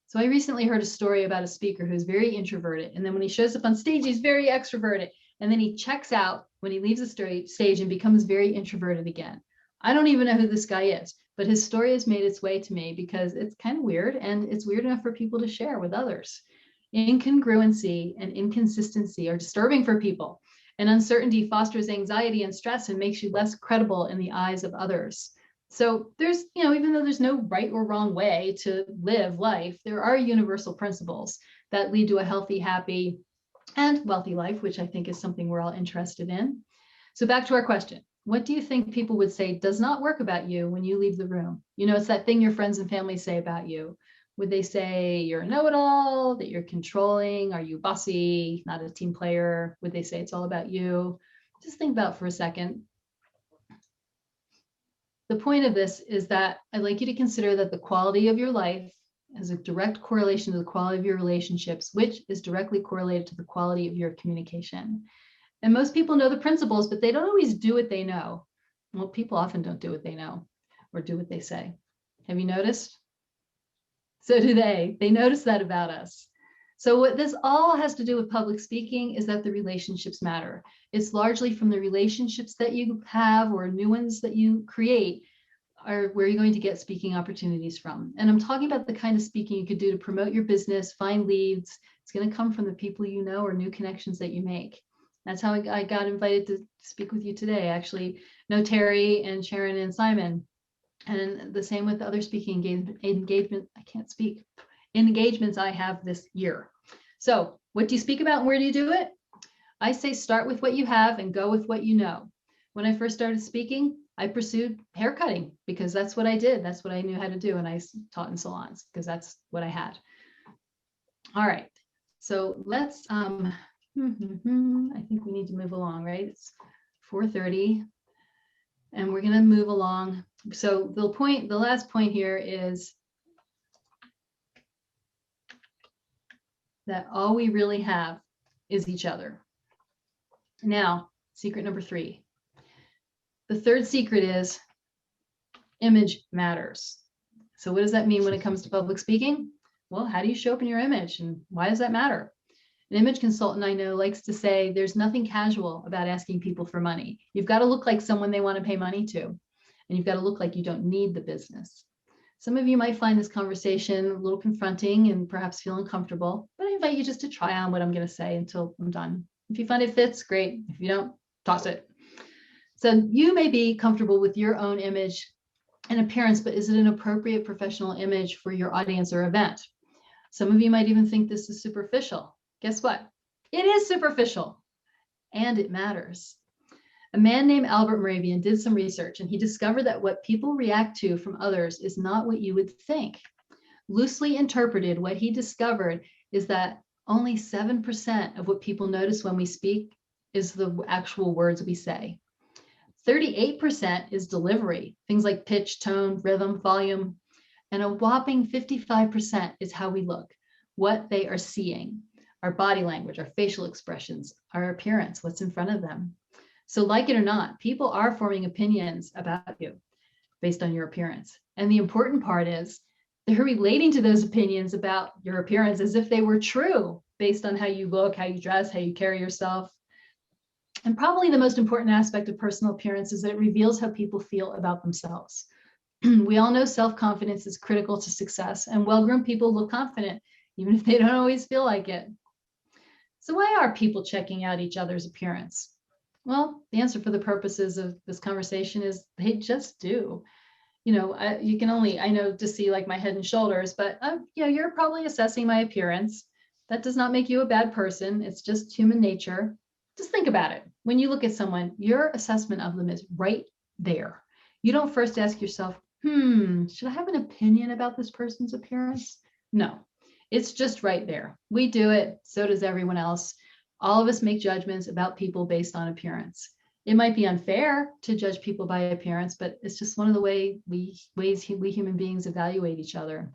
So I recently heard a story about a speaker who's very introverted. And then when he shows up on stage, he's very extroverted. And then he checks out when he leaves the stage and becomes very introverted again. I don't even know who this guy is, but his story has made its way to me because it's kind of weird and it's weird enough for people to share with others. Incongruency and inconsistency are disturbing for people. And uncertainty fosters anxiety and stress and makes you less credible in the eyes of others. So there's, even though there's no right or wrong way to live life, there are universal principles that lead to a healthy, happy, and wealthy life, which I think is something we're all interested in. So back to our question. What do you think people would say does not work about you when you leave the room? It's that thing your friends and family say about you. Would they say you're a know-it-all, that you're controlling? Are you bossy, not a team player? Would they say it's all about you? Just think about it for a second. The point of this is that I'd like you to consider that the quality of your life has a direct correlation to the quality of your relationships, which is directly correlated to the quality of your communication. And most people know the principles, but they don't always do what they know. Well, people often don't do what they know or do what they say. Have you noticed? So do they. They notice that about us. So what this all has to do with public speaking is that the relationships matter. It's largely from the relationships that you have or new ones that you create are where you're going to get speaking opportunities from. And I'm talking about the kind of speaking you could do to promote your business, find leads. It's going to come from the people you know or new connections that you make. That's how I got invited to speak with you today. I actually know Terry and Sharon and Simon. And the same with the other speaking engagements I have this year. So what do you speak about and where do you do it? I say start with what you have and go with what you know. When I first started speaking, I pursued haircutting because that's what I did. That's what I knew how to do. And I taught in salons because that's what I had. All right. So let's, I think we need to move along, right? It's 4:30 and we're going to move along. So the last point here is that all we really have is each other. Now, secret number 3. The third secret is image matters. So what does that mean when it comes to public speaking? Well, how do you show up in your image and why does that matter? An image consultant I know likes to say there's nothing casual about asking people for money. You've got to look like someone they want to pay money to, and you've got to look like you don't need the business. Some of you might find this conversation a little confronting and perhaps feel uncomfortable, but I invite you just to try on what I'm going to say until I'm done. If you find it fits, great. If you don't, toss it. So you may be comfortable with your own image and appearance, but is it an appropriate professional image for your audience or event? Some of you might even think this is superficial. Guess what? It is superficial and it matters. A man named Albert Moravian did some research and he discovered that what people react to from others is not what you would think. Loosely interpreted, what he discovered is that only 7% of what people notice when we speak is the actual words we say. 38% is delivery, things like pitch, tone, rhythm, volume, and a whopping 55% is how we look, what they are seeing, our body language, our facial expressions, our appearance, what's in front of them. So like it or not, people are forming opinions about you based on your appearance. And the important part is they're relating to those opinions about your appearance as if they were true based on how you look, how you dress, how you carry yourself. And probably the most important aspect of personal appearance is that it reveals how people feel about themselves. We all know self-confidence is critical to success, and well-groomed people look confident, even if they don't always feel like it. So why are people checking out each other's appearance? Well, the answer for the purposes of this conversation is they just do. You know, you can only, I know, to see like my head and shoulders, but yeah, you're probably assessing my appearance. That does not make you a bad person. It's just human nature. Just think about it. When you look at someone, your assessment of them is right there. You don't first ask yourself, should I have an opinion about this person's appearance? No, it's just right there. We do it. So does everyone else. All of us make judgments about people based on appearance. It might be unfair to judge people by appearance, but it's just one of the ways we human beings evaluate each other.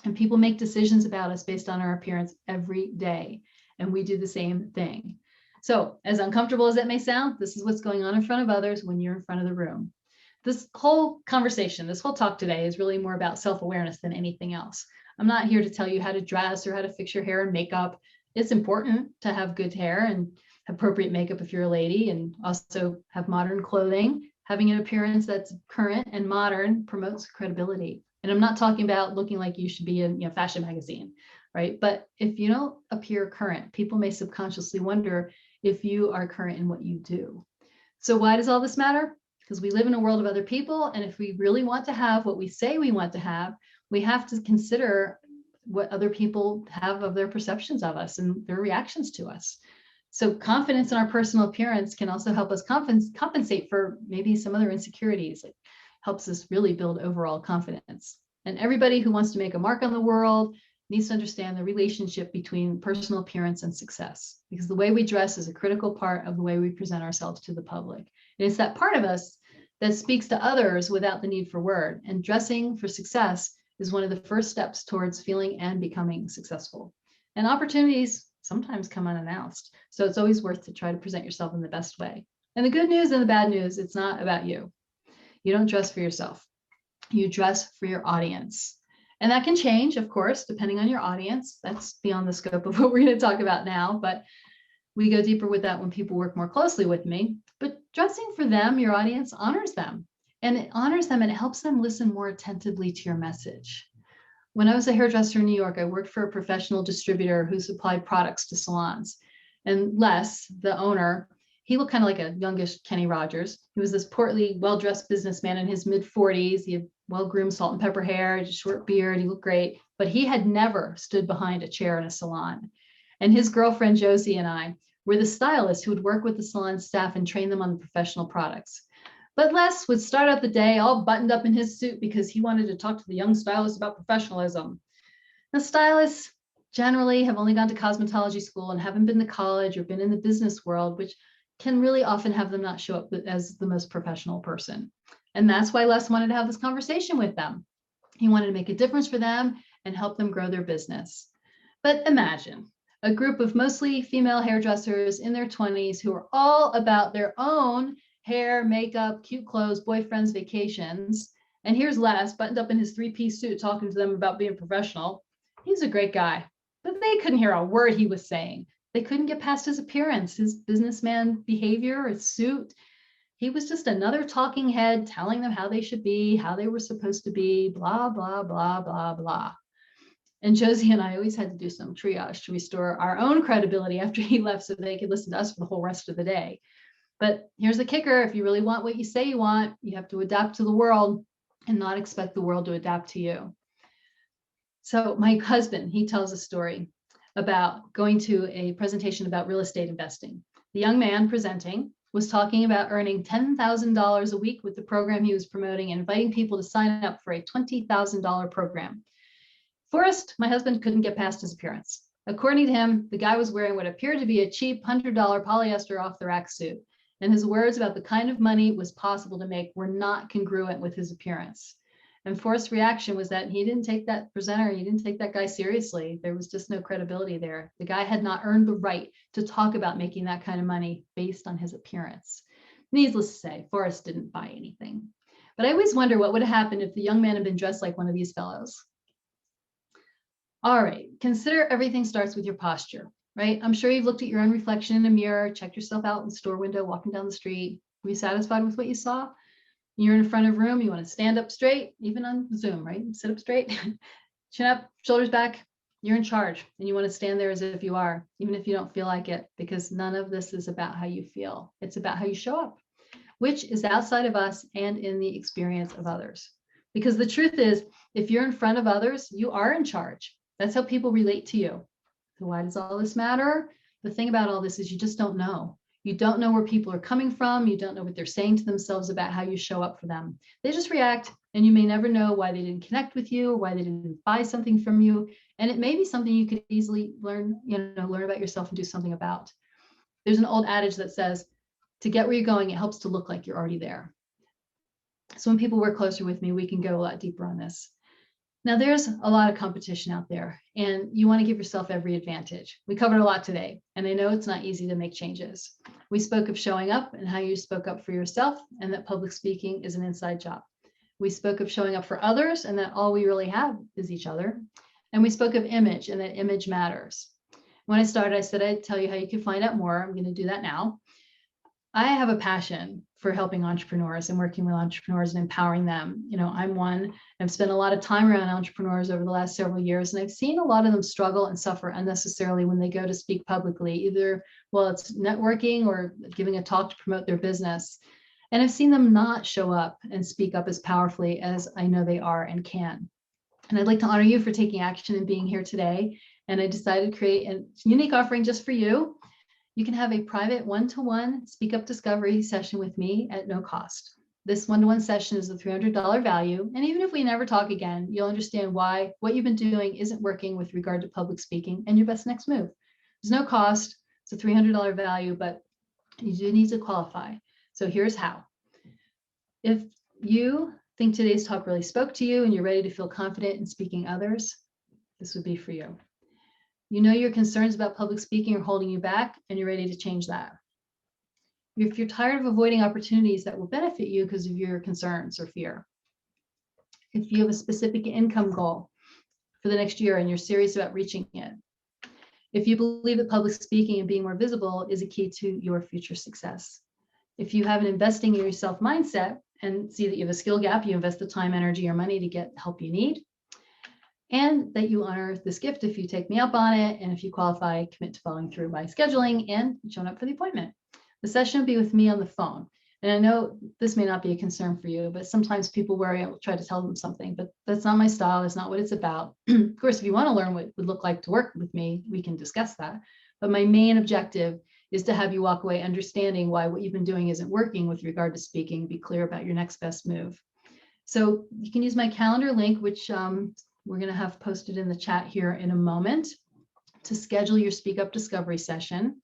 And people make decisions about us based on our appearance every day. And we do the same thing. So as uncomfortable as it may sound, this is what's going on in front of others when you're in front of the room. This whole conversation, this whole talk today is really more about self-awareness than anything else. I'm not here to tell you how to dress or how to fix your hair and makeup. It's important to have good hair and appropriate makeup if you're a lady, and also have modern clothing. Having an appearance that's current and modern promotes credibility. And I'm not talking about looking like you should be in a fashion magazine, right? But if you don't appear current, people may subconsciously wonder if you are current in what you do. So why does all this matter? Because we live in a world of other people, and if we really want to have what we say we want to have, we have to consider what other people have of their perceptions of us and their reactions to us. So confidence in our personal appearance can also help us compensate for maybe some other insecurities. It helps us really build overall confidence. And everybody who wants to make a mark on the world needs to understand the relationship between personal appearance and success, because the way we dress is a critical part of the way we present ourselves to the public. And it's that part of us that speaks to others without the need for word. And dressing for success is one of the first steps towards feeling and becoming successful. And opportunities sometimes come unannounced. So it's always worth to try to present yourself in the best way. And the good news and the bad news, it's not about you. You don't dress for yourself. You dress for your audience. And that can change, of course, depending on your audience. That's beyond the scope of what we're going to talk about now, but we go deeper with that when people work more closely with me. But dressing for them, your audience, honors them. And it honors them and it helps them listen more attentively to your message. When I was a hairdresser in New York, I worked for a professional distributor who supplied products to salons. And Les, the owner, he looked kind of like a youngish Kenny Rogers. He was this portly, well-dressed businessman in his mid-40s. He had well-groomed salt and pepper hair, a short beard. He looked great, but he had never stood behind a chair in a salon. And his girlfriend, Josie, and I were the stylists who would work with the salon staff and train them on the professional products. But Les would start out the day all buttoned up in his suit because he wanted to talk to the young stylists about professionalism. Now, stylists generally have only gone to cosmetology school and haven't been to college or been in the business world, which can really often have them not show up as the most professional person. And that's why Les wanted to have this conversation with them. He wanted to make a difference for them and help them grow their business. But imagine a group of mostly female hairdressers in their 20s who are all about their own hair, makeup, cute clothes, boyfriends, vacations. And here's Les buttoned up in his three-piece suit talking to them about being professional. He's a great guy, but they couldn't hear a word he was saying. They couldn't get past his appearance, his businessman behavior, his suit. He was just another talking head telling them how they should be, how they were supposed to be, blah, blah, blah, blah, blah. And Josie and I always had to do some triage to restore our own credibility after he left so they could listen to us for the whole rest of the day. But here's the kicker. If you really want what you say you want, you have to adapt to the world and not expect the world to adapt to you. So my husband, he tells a story about going to a presentation about real estate investing. The young man presenting was talking about earning $10,000 a week with the program he was promoting and inviting people to sign up for a $20,000 program. Forrest, my husband, couldn't get past his appearance. According to him, the guy was wearing what appeared to be a cheap $100 polyester off-the-rack suit. And his words about the kind of money it was possible to make were not congruent with his appearance. And Forrest's reaction was that he didn't take that presenter, he didn't take that guy seriously. There was just no credibility there. The guy had not earned the right to talk about making that kind of money based on his appearance. Needless to say, Forrest didn't buy anything. But I always wonder what would have happened if the young man had been dressed like one of these fellows. All right, consider everything starts with your posture. right? I'm sure you've looked at your own reflection in a mirror, checked yourself out in the store window, walking down the street. Were you satisfied with what you saw? You're in front of a room, you want to stand up straight, even on Zoom, right? Sit up straight, chin up, shoulders back. You're in charge and you want to stand there as if you are, even if you don't feel like it, because none of this is about how you feel. It's about how you show up, which is outside of us and in the experience of others. Because the truth is, if you're in front of others, you are in charge. That's how people relate to you. So why does all this matter? The thing about all this is you just don't know. You don't know where people are coming from. You don't know what they're saying to themselves about how you show up for them. They just react, and you may never know why they didn't connect with you or why they didn't buy something from you. And it may be something you could easily learn about yourself and do something about. There's an old adage that says, to get where you're going, it helps to look like you're already there. So when people work closer with me, we can go a lot deeper on this. Now, there's a lot of competition out there, and you want to give yourself every advantage. We covered a lot today, and I know it's not easy to make changes. We spoke of showing up and how you spoke up for yourself, and that public speaking is an inside job. We spoke of showing up for others, and that all we really have is each other. And we spoke of image, and that image matters. When I started, I said I'd tell you how you can find out more. I'm going to do that now. I have a passion for helping entrepreneurs and working with entrepreneurs and empowering them. I'm one. I've spent a lot of time around entrepreneurs over the last several years, and I've seen a lot of them struggle and suffer unnecessarily when they go to speak publicly, either, well, it's networking or giving a talk to promote their business. And I've seen them not show up and speak up as powerfully as I know they are and can. And I'd like to honor you for taking action and being here today. And I decided to create a unique offering just for you. You can have a private one-to-one Speak Up Discovery session with me at no cost. This one-to-one session is a $300 value. And even if we never talk again, you'll understand why what you've been doing isn't working with regard to public speaking and your best next move. There's no cost. It's a $300 value, but you do need to qualify. So here's how. If you think today's talk really spoke to you and you're ready to feel confident in speaking others, this would be for you. You know your concerns about public speaking are holding you back, and you're ready to change that. If you're tired of avoiding opportunities that will benefit you because of your concerns or fear. If you have a specific income goal for the next year and you're serious about reaching it. If you believe that public speaking and being more visible is a key to your future success. If you have an investing in yourself mindset and see that you have a skill gap, you invest the time, energy, or money to get help you need. And that you honor this gift if you take me up on it, and if you qualify, commit to following through by scheduling and showing up for the appointment. The session will be with me on the phone. And I know this may not be a concern for you, but sometimes people worry I will try to tell them something, but that's not my style. That's not what it's about. Of course, if you want to learn what it would look like to work with me, we can discuss that. But my main objective is to have you walk away understanding why what you've been doing isn't working with regard to speaking, be clear about your next best move. So you can use my calendar link, which we're going to have posted in the chat here in a moment, to schedule your Speak Up Discovery session.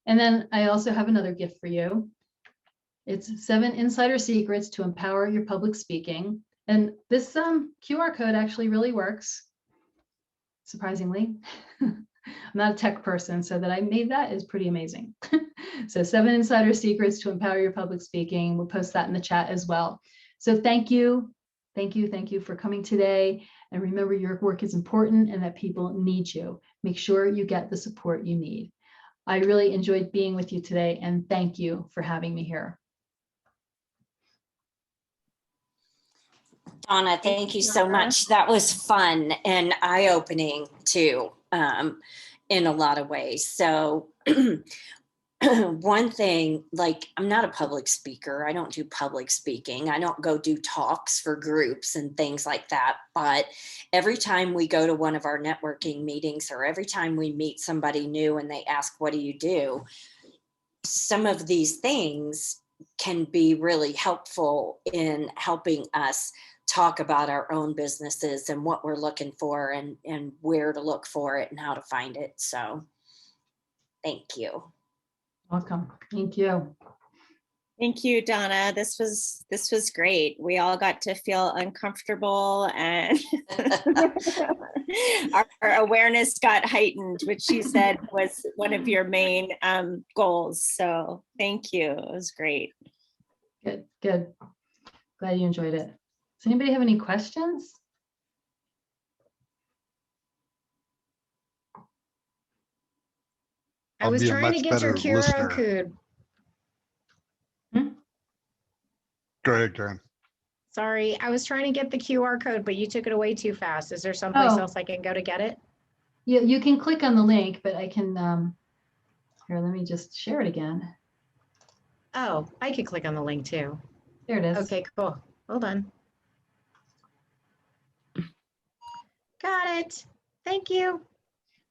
And then I also have another gift for you. It's 7 insider secrets to empower your public speaking. And this QR code actually really works, surprisingly. I'm not a tech person, so that I made that is pretty amazing. So 7 insider secrets to empower your public speaking. We'll post that in the chat as well. So thank you. Thank you for coming today. And remember, your work is important and that people need you. Make sure you get the support you need. I really enjoyed being with you today, and thank you for having me here. Donna, thank you so much. That was fun and eye-opening too, in a lot of ways. So one thing, like, I'm not a public speaker. I don't do public speaking. I don't go do talks for groups and things like that. But every time we go to one of our networking meetings, or every time we meet somebody new and they ask, what do you do? Some of these things can be really helpful in helping us talk about our own businesses and what we're looking for and where to look for it and how to find it. So thank you. Welcome. Thank you. Thank you, Donna. This was great. We all got to feel uncomfortable, and our awareness got heightened, which you said was one of your main goals. So thank you. It was great. Good. Glad you enjoyed it. Does anybody have any questions? I I'll was be a trying to much get your better QR listener. code. Go ahead, Karen. Sorry, I was trying to get the QR code, but you took it away too fast. Is there someplace Oh. else I can go to get it? You can click on the link, but I can, here, let me just share it again. Oh, I could click on the link too. There it is. Okay, cool. Hold on. Got it. Thank you.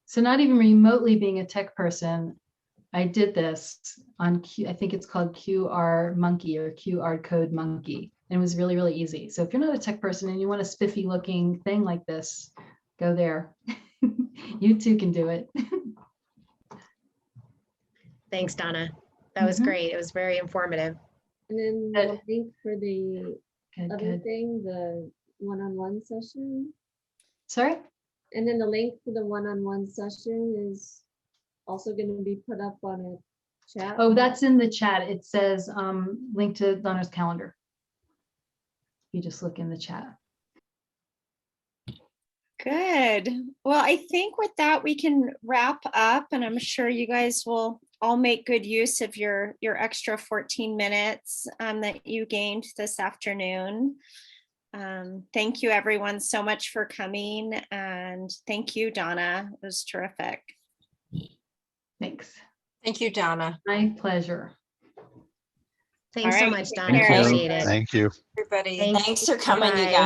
So not even remotely being a tech person, I did this on I think it's called QR Monkey or QR Code Monkey. And it was really, really easy. So if you're not a tech person and you want a spiffy looking thing like this, go there. You too can do it. Thanks, Donna. That was great. It was very informative. And then the link for the Good, other good. thing, the one-on-one session. Sorry? And then the link for the one-on-one session is also going to be put up on a chat. Oh, that's in the chat. It says link to Donna's calendar. You just look in the chat. Good. Well, I think with that we can wrap up, and I'm sure you guys will all make good use of your extra 14 minutes that you gained this afternoon. Thank you everyone so much for coming, and thank you, Donna. It was terrific. Thanks. Thank you, Donna. My pleasure. Thanks All so right, much, take Donna. care. Appreciate it. Thank you. Everybody. Thanks. Thanks for coming, you Bye. guys.